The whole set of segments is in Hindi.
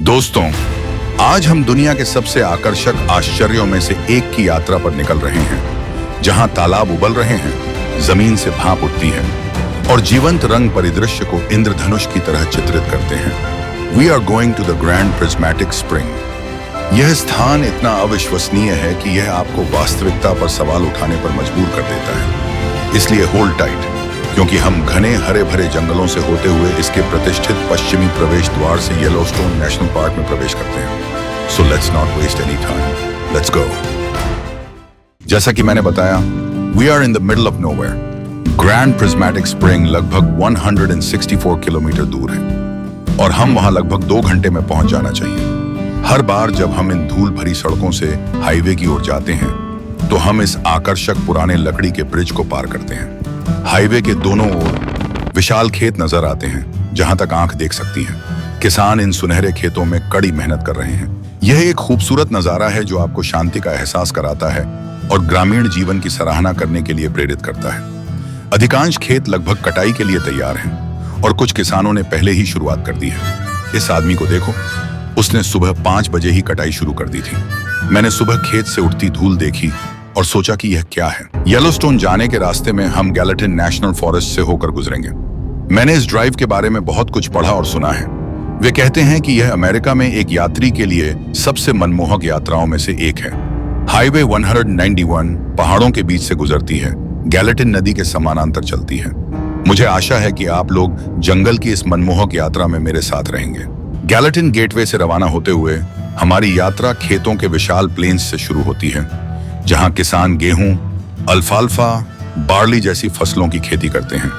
दोस्तों, आज हम दुनिया के सबसे आकर्षक आश्चर्यों में से एक की यात्रा पर निकल रहे हैं, जहां तालाब उबल रहे हैं, जमीन से भाप उठती है और जीवंत रंग परिदृश्य को इंद्रधनुष की तरह चित्रित करते हैं। We are going to the Grand Prismatic Spring. यह स्थान इतना अविश्वसनीय है कि यह आपको वास्तविकता पर सवाल उठाने पर मजबूर कर देता है। इसलिए होल्ड टाइट, क्योंकि हम घने हरे भरे जंगलों से होते हुए इसके प्रतिष्ठित पश्चिमी प्रवेश द्वार से येलोस्टोन नेशनल पार्क में प्रवेश करते हैं। So let's not waste any time, let's go. जैसा कि मैंने बताया, we are in the middle of nowhere. Grand Prismatic Spring लगभग 164 किलोमीटर दूर है और हम वहां लगभग 2 घंटे में पहुंच जाना चाहिए। हर बार जब हम इन धूल भरी सड़कों से हाईवे की ओर जाते हैं तो हम इस आकर्षक पुराने लकड़ी के ब्रिज को पार करते हैं। हाईवे के दोनों ओर विशाल खेत नजर आते हैं, जहां तक आंख देख सकती है। किसान इन सुनहरे खेतों में कड़ी मेहनत कर रहे हैं। यह एक खूबसूरत नजारा है जो आपको शांति का एहसास कराता है और ग्रामीण जीवन की सराहना करने के लिए प्रेरित करता है। अधिकांश खेत लगभग कटाई के लिए तैयार हैं और कुछ किसानों ने पहले ही शुरुआत कर दी है। इस आदमी को देखो, उसने सुबह 5 बजे ही कटाई शुरू कर दी थी। मैंने सुबह खेत से उठती धूल देखी और सोचा कि यह क्या है। येलोस्टोन जाने के रास्ते में हम गैलेटिन नेशनल फॉरेस्ट से होकर गुजरेंगे। मैंने इस ड्राइव के बारे में बहुत कुछ पढ़ा और सुना है। वे कहते हैं कि यह अमेरिका में एक यात्री के लिए सबसे मनमोहक यात्राओं में से एक है। हाईवे 191 पहाड़ों के बीच से गुजरती है, गैलेटिन नदी के समानांतर चलती है। मुझे आशा है कि आप लोग जंगल की इस मनमोहक यात्रा में मेरे साथ रहेंगे। गैलेटिन गेटवे से रवाना होते हुए हमारी यात्रा खेतों के विशाल प्लेन्स से शुरू होती है, जहां किसान गेहूं, अल्फाल्फा, बार्ली जैसी फसलों की खेती करते हैं।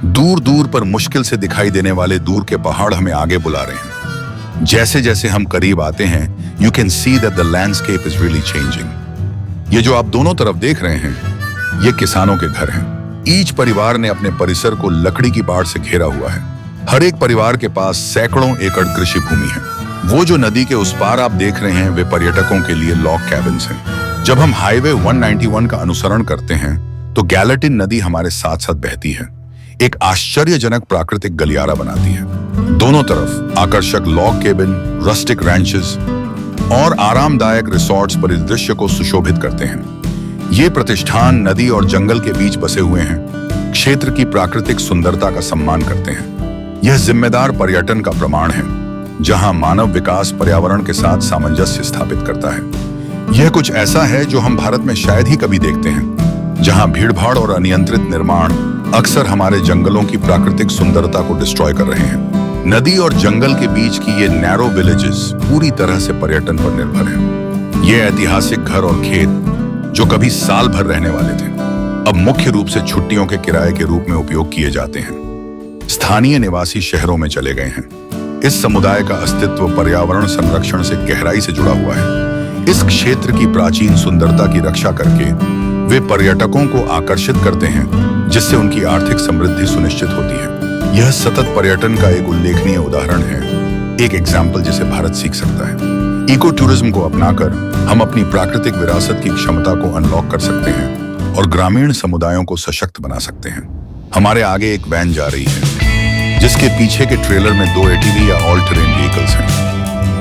दूर दूर पर मुश्किल से दिखाई देने वाले दूर के पहाड़ हमें आगे बुला रहे हैं। जैसे जैसे हम करीब आते हैं, you can see that the landscape is really changing. ये जो आप दोनों तरफ देख रहे हैं, ये किसानों के घर हैं। ईच परिवार ने अपने परिसर को लकड़ी की बाड़ से घेरा हुआ है। हर एक परिवार के पास सैकड़ों एकड़ कृषि भूमि है। वो जो नदी के उस पार आप देख रहे हैं, वे पर्यटकों के लिए लॉग कैबिन्स हैं। जब हम हाईवे 191 का अनुसरण करते हैं तो गैलेटिन नदी हमारे साथ साथ बहती है, एक आश्चर्यजनक प्राकृतिक गलियारा बनाती है। दोनों तरफ आकर्षक लॉग केबिन, रस्टिक रैंचेस और आरामदायक रिसोर्ट्स परिदृश्य को सुशोभित करते हैं। ये प्रतिष्ठान नदी और जंगल के बीच बसे हुए हैं, क्षेत्र की प्राकृतिक सुंदरता का सम्मान करते हैं। यह जिम्मेदार पर्यटन का प्रमाण है, जहां मानव विकास पर्यावरण के साथ सामंजस्य स्थापित करता है। यह कुछ ऐसा है जो हम भारत में शायद ही कभी देखते हैं, जहां भीड़भाड़ और अनियंत्रित निर्माण अक्सर हमारे जंगलों की प्राकृतिक सुंदरता को डिस्ट्रॉय कर रहे हैं। नदी और जंगल के बीच की ये नैरो विलेजेस पूरी तरह से पर्यटन पर निर्भर हैं। ये ऐतिहासिक घर और खेत जो कभी साल भर रहने वाले थे, अब मुख्य रूप से छुट्टियों के किराए के रूप में उपयोग किए जाते हैं। स्थानीय निवासी शहरों में चले गए हैं। इस समुदाय का अस्तित्व पर्यावरण संरक्षण से गहराई से जुड़ा हुआ है। इस क्षेत्र की प्राचीन सुंदरता की रक्षा करके वे पर्यटकों को आकर्षिक करते हैं, जिससे उनकी आर्थिक समृद्धि सुनिश्चित होती है। यह सतत पर्यटन का एक उल्लेखनीय उदाहरण है, एक एग्जाम्पल जिसे भारत सीख सकता है। इको टूरिज्म को अपनाकर हम अपनी प्राकृतिक विरासत की क्षमता को अनलॉक कर सकते हैं और ग्रामीण समुदायों को सशक्त बना सकते हैं। हमारे आगे एक वैन जा रही है, जिसके पीछे के ट्रेलर में 2 ATV या ऑल टेरेन व्हीकल्स हैं।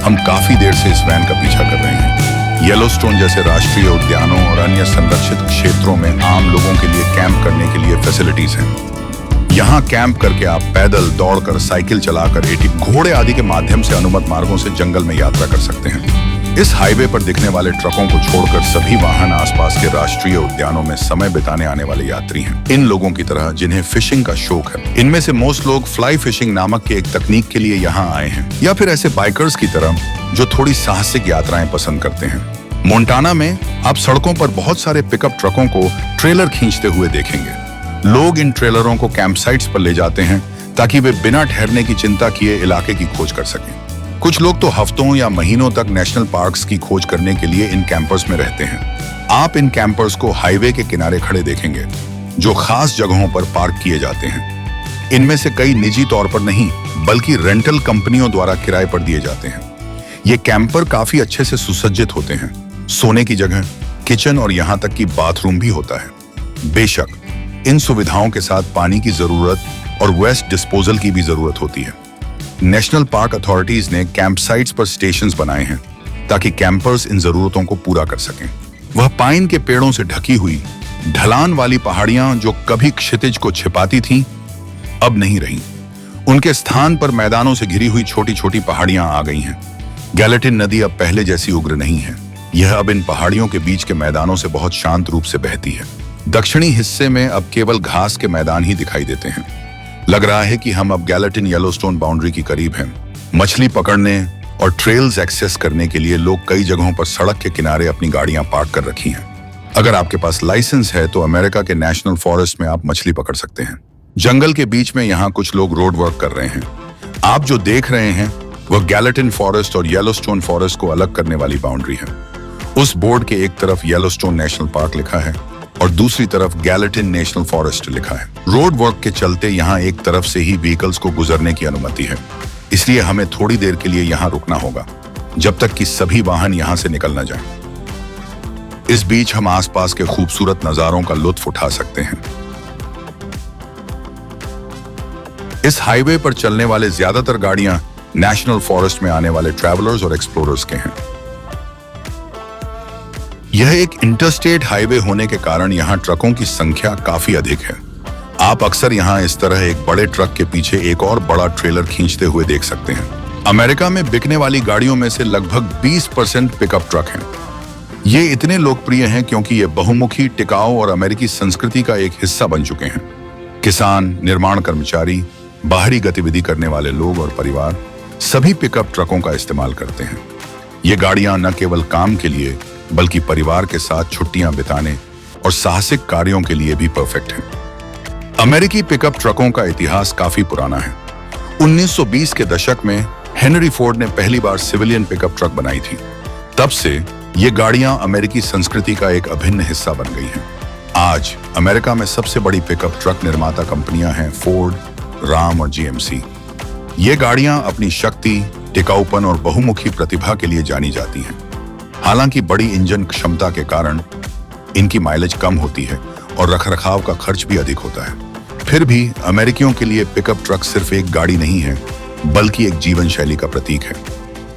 हम काफी देर से इस वैन का पीछा कर रहे हैं। येलोस्टोन जैसे राष्ट्रीय उद्यानों और अन्य संरक्षित क्षेत्रों में आम लोगों के लिए कैंप करने के लिए फैसिलिटीज हैं। यहाँ कैंप करके आप पैदल, दौड़कर, साइकिल चलाकर, ATV, घोड़े आदि के माध्यम से अनुमत मार्गों से जंगल में यात्रा कर सकते हैं। इस हाईवे पर दिखने वाले ट्रकों को छोड़कर सभी वाहन आसपास के राष्ट्रीय उद्यानों में समय बिताने आने वाले यात्री हैं। इन लोगों की तरह जिन्हें फिशिंग का शौक है। इनमें से मोस्ट लोग फ्लाई फिशिंग नामक के एक तकनीक के लिए यहाँ आए हैं, या फिर ऐसे बाइकर्स की तरह जो थोड़ी साहसिक यात्राएं पसंद करते हैं। मोंटाना में आप सड़कों पर बहुत सारे पिकअप ट्रकों को ट्रेलर खींचते हुए देखेंगे। लोग इन ट्रेलरों को कैंप साइट्स पर ले जाते हैं ताकि वे बिना ठहरने की चिंता किए इलाके की खोज कर सकें। कुछ लोग तो हफ्तों या महीनों तक नेशनल पार्क्स की खोज करने के लिए इन कैंपर्स में रहते हैं। आप इन कैंपर्स को हाईवे के किनारे खड़े देखेंगे, जो खास जगहों पर पार्क किए जाते हैं। इनमें से कई निजी तौर पर नहीं, बल्कि रेंटल कंपनियों द्वारा किराए पर दिए जाते हैं। ये कैंपर काफी अच्छे से सुसज्जित होते हैं। सोने की जगह, किचन और यहाँ तक कि बाथरूम भी होता है। बेशक इन सुविधाओं के साथ पानी की जरूरत और वेस्ट डिस्पोजल की भी जरूरत होती है। नेशनल पार्क अथॉरिटीज ने कैंप साइट्स पर स्टेशंस बनाए हैं ताकि कैंपर्स इन जरूरतों को पूरा कर सकें। वह पाइन के पेड़ों से ढकी हुई ढलान वाली पहाड़ियां जो कभी क्षितिज को छिपाती थीं, अब नहीं रहीं। उनके स्थान पर मैदानों से घिरी हुई छोटी छोटी पहाड़ियां आ गई हैं। गैलेटिन नदी अब पहले जैसी उग्र नहीं है। यह अब इन पहाड़ियों के बीच के मैदानों से बहुत शांत रूप से बहती है। दक्षिणी हिस्से में अब केवल घास के मैदान ही दिखाई देते हैं। लग रहा है कि हम अब गैलेटिन येलोस्टोन बाउंड्री के करीब हैं। मछली पकड़ने और ट्रेल्स एक्सेस करने के लिए लोग कई जगहों पर सड़क के किनारे अपनी गाड़ियां पार्क कर रखी हैं। अगर आपके पास लाइसेंस है तो अमेरिका के नेशनल फॉरेस्ट में आप मछली पकड़ सकते हैं। जंगल के बीच में यहाँ कुछ लोग रोड वर्क कर रहे हैं। आप जो देख रहे हैं वह गैलेटिन फॉरेस्ट और येलोस्टोन फॉरेस्ट को अलग करने वाली बाउंड्री है। उस बोर्ड के एक तरफ येलोस्टोन नेशनल पार्क लिखा है और दूसरी तरफ गैलेटिन नेशनल फॉरेस्ट लिखा है। रोड वर्क के चलते यहाँ एक तरफ से ही व्हीकल्स को गुजरने की अनुमति है, इसलिए हमें थोड़ी देर के लिए यहाँ रुकना होगा जब तक कि सभी वाहन यहाँ से निकल न जाएं। इस बीच हम आसपास के खूबसूरत नजारों का लुत्फ उठा सकते हैं। इस हाईवे पर चलने वाले ज्यादातर गाड़ियां नेशनल फॉरेस्ट में आने वाले ट्रैवलर्स और एक्सप्लोरर्स के हैं। यह एक इंटरस्टेट हाईवे होने के कारण यहाँ ट्रकों की संख्या काफी अधिक है। आप अक्सर यहाँ इस तरह एक बड़े ट्रक के पीछे एक और बड़ा ट्रेलर खींचते हुए देख सकते हैं। अमेरिका में बिकने वाली गाड़ियों में से लगभग 20% पिकअप ट्रक हैं। ये इतने लोकप्रिय हैं क्योंकि ये बहुमुखी, टिकाऊ और अमेरिकी संस्कृति का एक हिस्सा बन चुके हैं। किसान, निर्माण कर्मचारी, बाहरी गतिविधि करने वाले लोग और परिवार सभी पिकअप ट्रकों का इस्तेमाल करते हैं। ये गाड़ियां न केवल काम के लिए बल्कि परिवार के साथ छुट्टियां बिताने और साहसिक कार्यों के लिए भी परफेक्ट हैं। अमेरिकी पिकअप ट्रकों का इतिहास काफी पुराना है। 1920 के दशक में हेनरी फोर्ड ने पहली बार सिविलियन पिकअप ट्रक बनाई थी। तब से ये गाड़ियां अमेरिकी संस्कृति का एक अभिन्न हिस्सा बन गई हैं। आज अमेरिका में सबसे बड़ी पिकअप ट्रक निर्माता कंपनियां हैं फोर्ड, राम और जीएमसी। ये गाड़ियां अपनी शक्ति, टिकाऊपन और बहुमुखी प्रतिभा के लिए जानी जाती हैं। हालांकि बड़ी इंजन क्षमता के कारण इनकी माइलेज कम होती है और रखरखाव का खर्च भी अधिक होता है। फिर भी अमेरिकियों के लिए पिकअप ट्रक सिर्फ एक गाड़ी नहीं है बल्कि एक जीवन शैली का प्रतीक है।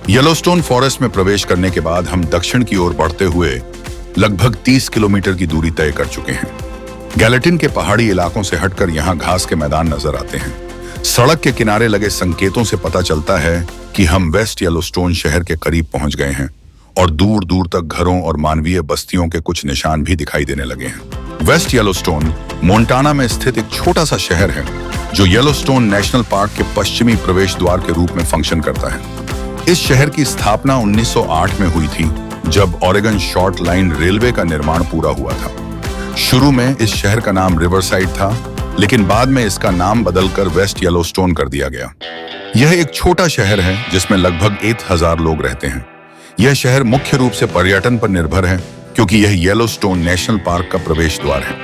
येलोस्टोन फॉरेस्ट में प्रवेश करने के बाद हम दक्षिण की ओर बढ़ते हुए लगभग 30 किलोमीटर की दूरी तय कर चुके हैं। गैलेटिन के पहाड़ी इलाकों से हटकर यहाँ घास के मैदान नजर आते हैं। सड़क के किनारे लगे संकेतों से पता चलता है कि हम वेस्ट येलोस्टोन शहर के करीब पहुंच गए हैं और दूर दूर तक घरों और मानवीय बस्तियों के कुछ निशान भी दिखाई देने लगे हैं। वेस्ट येलोस्टोन मोंटाना में स्थित एक छोटा सा शहर है जो येलोस्टोन नेशनल पार्क के पश्चिमी प्रवेश द्वार के रूप में फंक्शन करता है। इस शहर की स्थापना 1908 में हुई थी जब ऑरेगन शॉर्ट लाइन रेलवे का निर्माण पूरा हुआ था। शुरू में इस शहर का नाम रिवरसाइड था, लेकिन बाद में इसका नाम बदलकर वेस्ट येलोस्टोन कर दिया गया। यह एक छोटा शहर है जिसमें लगभग 1000 लोग रहते हैं। यह शहर मुख्य रूप से पर्यटन पर निर्भर है क्योंकि यह येलोस्टोन नेशनल पार्क का प्रवेश द्वार है।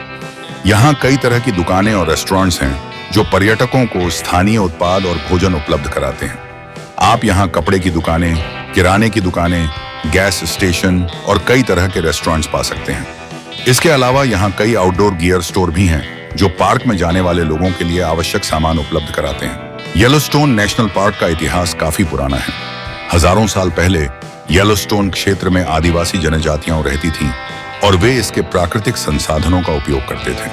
यहाँ कई तरह की दुकानें और रेस्टोरेंट्स हैं जो पर्यटकों को स्थानीय उत्पाद और भोजन उपलब्ध कराते हैं। आप यहाँ कपड़े की दुकानें, किराने की दुकानें, गैस स्टेशन और कई तरह के रेस्टोरेंट्स पा सकते हैं। इसके अलावा यहाँ कई आउटडोर गियर स्टोर भी हैं जो पार्क में जाने वाले लोगों के लिए आवश्यक सामान उपलब्ध कराते हैं। येलोस्टोन नेशनल पार्क का इतिहास काफी पुराना है। हजारों साल पहले येलोस्टोन क्षेत्र में आदिवासी जनजातियां रहती थीं और वे इसके प्राकृतिक संसाधनों का उपयोग करते थे।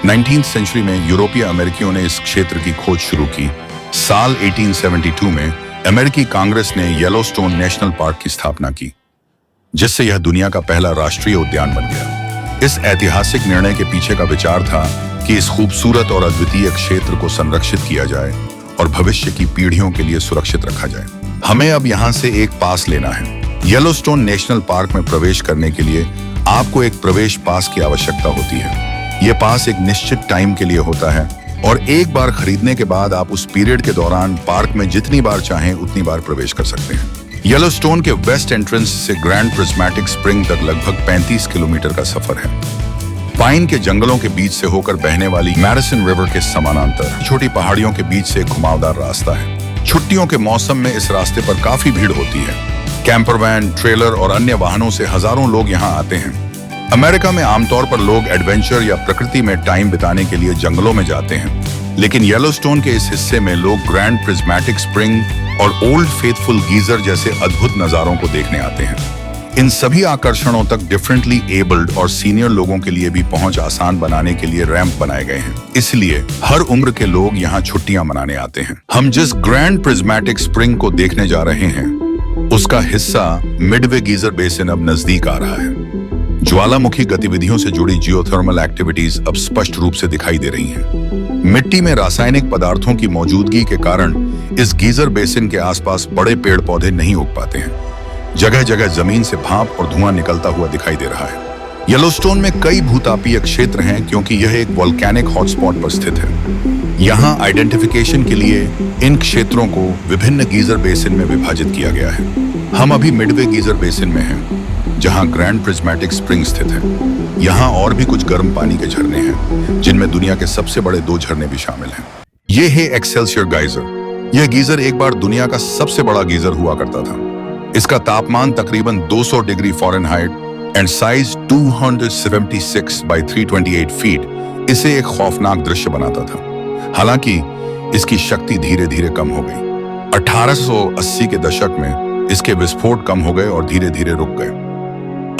19वीं सेंचुरी में यूरोपीय अमेरिकियों ने इस क्षेत्र की खोज शुरू की। साल 1872 में अमेरिकी कांग्रेस ने येलोस्टोन नेशनल पार्क की स्थापना की, जिससे यह दुनिया का पहला राष्ट्रीय उद्यान बन गया। इस ऐतिहासिक निर्णय के पीछे का विचार था कि इस खूबसूरत और अद्वितीय क्षेत्र को संरक्षित किया जाए और भविष्य की पीढ़ियों के लिए सुरक्षित रखा जाए। हमें अब यहाँ से एक पास लेना है। येलोस्टोन नेशनल पार्क में प्रवेश करने के लिए आपको एक प्रवेश पास की आवश्यकता होती है। यह पास एक निश्चित टाइम के लिए होता है और एक बार खरीदने के बाद आप उस पीरियड के दौरान पार्क में जितनी बार चाहें उतनी बार प्रवेश कर सकते हैं। येलोस्टोन के वेस्ट एंट्रेंस से ग्रैंड प्रिज्मेटिक स्प्रिंग तक लगभग 35 किलोमीटर का सफर है। पाइन के जंगलों के बीच से होकर बहने वाली मैडिसन रिवर के समानांतर छोटी पहाड़ियों के बीच से एक घुमावदार रास्ता है। छुट्टियों के मौसम में इस रास्ते पर काफी भीड़ होती है। कैंपर वैन, ट्रेलर और अन्य वाहनों से हजारों लोग यहाँ आते हैं। अमेरिका में आमतौर पर लोग एडवेंचर या प्रकृति में टाइम बिताने के लिए जंगलों में जाते हैं। लेकिन येलोस्टोन के इस हिस्से में लोग ग्रैंड प्रिज्मेटिक स्प्रिंग और ओल्ड फेथफुल गीजर जैसे अद्भुत नजारों को देखने आते हैं। इन सभी आकर्षणों तक डिफरेंटली एबल्ड और सीनियर लोगों के लिए भी पहुंच आसान बनाने के लिए रैंप बनाए गए हैं। इसलिए हर उम्र के लोग यहाँ छुट्टियां मनाने आते हैं। हम जिस ग्रैंड प्रिज्मेटिक स्प्रिंग को देखने जा रहे हैं उसका हिस्सा मिडवे गीजर बेसिन अब नजदीक आ रहा है। ज्वालामुखी गतिविधियों से जुड़ी जियोथर्मल एक्टिविटीज अब स्पष्ट रूप से दिखाई दे रही हैं। मिट्टी में रासायनिक पदार्थों की मौजूदगी के कारण इस गीजर बेसिन के आसपास बड़े पेड़ पौधे नहीं उग पाते हैं। जगह जगह जमीन से भाप और धुआं निकलता हुआ दिखाई दे रहा है। येलोस्टोन में कई भूतापीय क्षेत्र हैं क्योंकि यह एक वोल्केनिक हॉटस्पॉट पर स्थित है। यहाँ आइडेंटिफिकेशन के लिए इन क्षेत्रों को विभिन्न गीजर बेसिन में विभाजित किया गया है। हम अभी मिडवे गीजर बेसिन में हैं, जहाँ ग्रैंड प्रिज्मेटिक स्प्रिंग स्थित है। यहाँ और भी कुछ गर्म पानी के झरने हैं, जिनमें दुनिया के सबसे बड़े 2 झरने भी शामिल हैं। ये है एक्सेल्सियर गीजर। यह गीजर एक बार दुनिया का सबसे बड़ा गीजर हुआ करता था। इसका तापमान तकरीबन 200 degree Fahrenheit and size 276 by 328 feet इसे एक खौफनाक दृश्य बनाता था। हालांकि इसकी शक्ति धीरे धीरे कम हो गई। 1880 के दशक में इसके विस्फोट कम हो गए और धीरे धीरे रुक गए।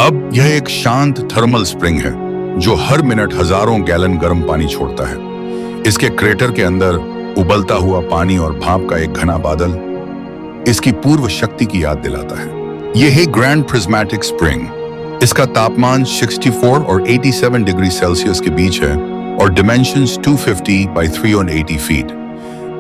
अब यह एक शांत थर्मल स्प्रिंग है जो हर मिनट हजारों गैलन गर्म पानी छोड़ता है। इसके क्रेटर के अंदर उबलता हुआ पानी और भाप का एक घना बादल इसकी पूर्व शक्ति की याद दिलाता है। यह है ग्रैंड प्रिज्मेटिक स्प्रिंग। इसका तापमान 64 और 87 डिग्री सेल्सियस के बीच है और dimensions 250 by 380 feet.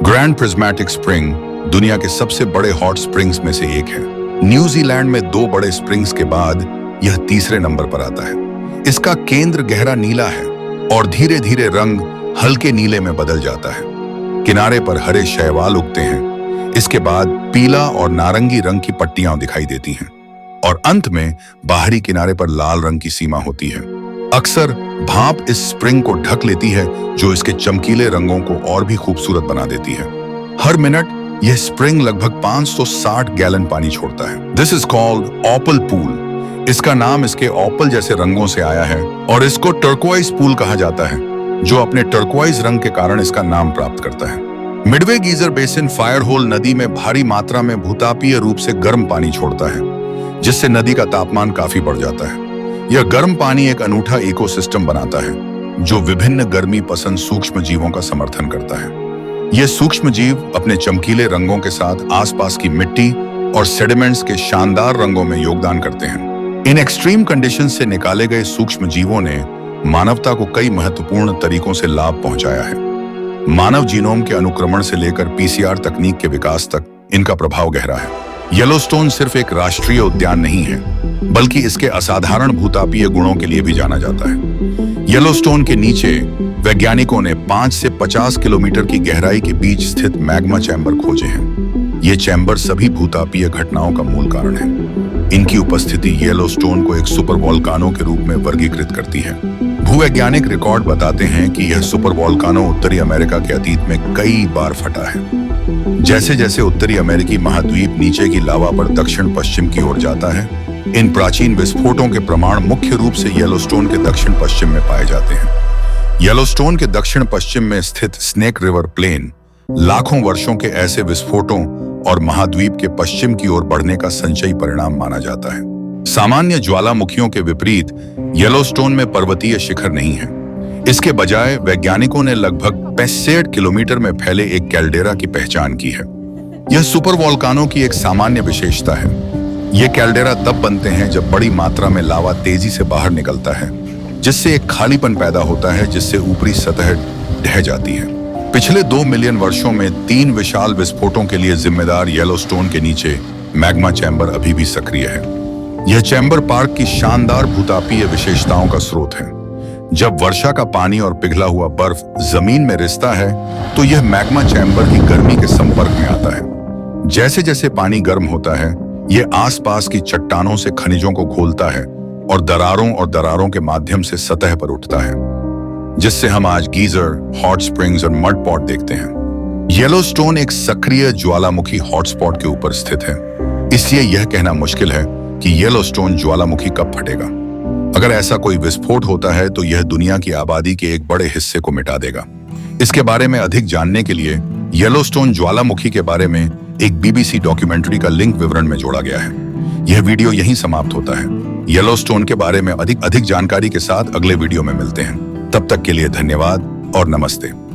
Grand Prismatic Spring दुनिया के सबसे बड़े हॉट स्प्रिंग्स में से एक है। न्यूजीलैंड में 2 बड़े स्प्रिंग्स के बाद यह तीसरे नंबर पर आता है। इसका केंद्र गहरा नीला है और धीरे धीरे रंग हल्के नीले में बदल जाता है। किनारे पर हरे शैवाल उगते हैं। इसके बाद पीला और नारंगी रंग की पट्टियां दिखाई देती हैं और अंत में बाहरी किनारे पर लाल रंग की सीमा होती है। अक्सर भाप इस स्प्रिंग को ढक लेती है, जो इसके चमकीले रंगों को और भी खूबसूरत बना देती है। हर मिनट यह स्प्रिंग लगभग 560 गैलन पानी छोड़ता है। This is called opal pool. इसका नाम इसके ऑपल जैसे रंगों से आया है और इसको टर्कोइज पूल कहा जाता है, जो अपने टर्कोइज रंग के कारण इसका नाम प्राप्त करता है। Midway Geyser Basin Firehole नदी में भारी मात्रा में भूतापीय रूप से गर्म पानी छोड़ता है, जिससे नदी का तापमान काफी बढ़ जाता है। यह गर्म पानी एक अनूठा इकोसिस्टम बनाता है, जो विभिन्न गर्मी पसंद सूक्ष्म जीवों का समर्थन करता है। ये सूक्ष्म जीव अपने चमकीले रंगों के साथ आसपास की मिट्टी और सेडिमेंट्स के शानदार रंगों में योगदान करते हैं। इन एक्सट्रीम कंडीशंस से निकाले गए सूक्ष्म जीवों ने मानवता को कई महत्वपूर्ण तरीकों से लाभ पहुंचाया है। मानव जीनोम के अनुक्रमण से लेकर पीसीआर तकनीक के विकास तक इनका प्रभाव गहरा है। येलोस्टोन सिर्फ एक राष्ट्रीय उद्यान नहीं है, बल्कि इसके असाधारण भूतापीय गुणों के लिए भी जाना जाता है। येलोस्टोन के नीचे वैज्ञानिकों ने 5 से 50 किलोमीटर की गहराई के बीच स्थित मैग्मा चैम्बर खोजे हैं। ये चैम्बर सभी भूतापीय घटनाओं का मूल कारण है। इनकी उपस्थिति येलोस्टोन को एक सुपर वोल्कानो के रूप में वर्गीकृत करती है। भूवैज्ञानिक रिकॉर्ड बताते हैं कि यह सुपर वोल्कानो उत्तरी अमेरिका के अतीत में कई बार फटा है। जैसे जैसे उत्तरी अमेरिकी महाद्वीप नीचे की लावा पर दक्षिण पश्चिम की ओर जाता है, इन प्राचीन विस्फोटों के प्रमाण मुख्य रूप से येलोस्टोन के दक्षिण पश्चिम में पाए जाते हैं। येलोस्टोन के दक्षिण पश्चिम में स्थित स्नेक रिवर प्लेन लाखों वर्षों के ऐसे विस्फोटों और महाद्वीप के पश्चिम की ओर बढ़ने का संचयी परिणाम माना जाता है। सामान्य ज्वालामुखियों के विपरीत येलोस्टोन में पर्वतीय शिखर नहीं है। इसके बजाय वैज्ञानिकों ने लगभग 65 किलोमीटर में फैले एक कैल्डेरा की पहचान की है। यह सुपर वोल्कानो की एक सामान्य विशेषता है। ये कैल्डेरा तब बनते हैं जब बड़ी मात्रा में लावा तेजी से बाहर निकलता है, जिससे एक खालीपन पैदा होता है, जिससे ऊपरी सतह ढह जाती है। पिछले 2 मिलियन वर्षों में 3 विशाल विस्फोटों के लिए जिम्मेदार येलोस्टोन के नीचे मैग्मा चैम्बर अभी भी सक्रिय है। यह चैम्बर पार्क की शानदार भूतापीय विशेषताओं का स्रोत है। जब वर्षा का पानी और पिघला हुआ बर्फ जमीन में रिसता है, तो यह मैग्मा चैम्बर की गर्मी के संपर्क में आता है। जैसे जैसे पानी गर्म होता है, यह आसपास की चट्टानों से खनिजों को घोलता है और दरारों के माध्यम से सतह पर उठता है, जिससे हम आज गीजर, हॉट स्प्रिंग्स और मड पॉट देखते हैं। येलोस्टोन एक सक्रिय ज्वालामुखी हॉटस्पॉट के ऊपर स्थित है, इसलिए यह कहना मुश्किल है कि येलोस्टोन ज्वालामुखी कब फटेगा। अगर ऐसा कोई विस्फोट होता है तो यह दुनिया की आबादी के एक बड़े हिस्से को मिटा देगा। इसके बारे में अधिक जानने के लिए येलोस्टोन ज्वालामुखी के बारे में एक बीबीसी डॉक्यूमेंट्री का लिंक विवरण में जोड़ा गया है। यह वीडियो यहीं समाप्त होता है। येलोस्टोन के बारे में अधिक जानकारी के साथ अगले वीडियो में मिलते हैं। तब तक के लिए धन्यवाद और नमस्ते।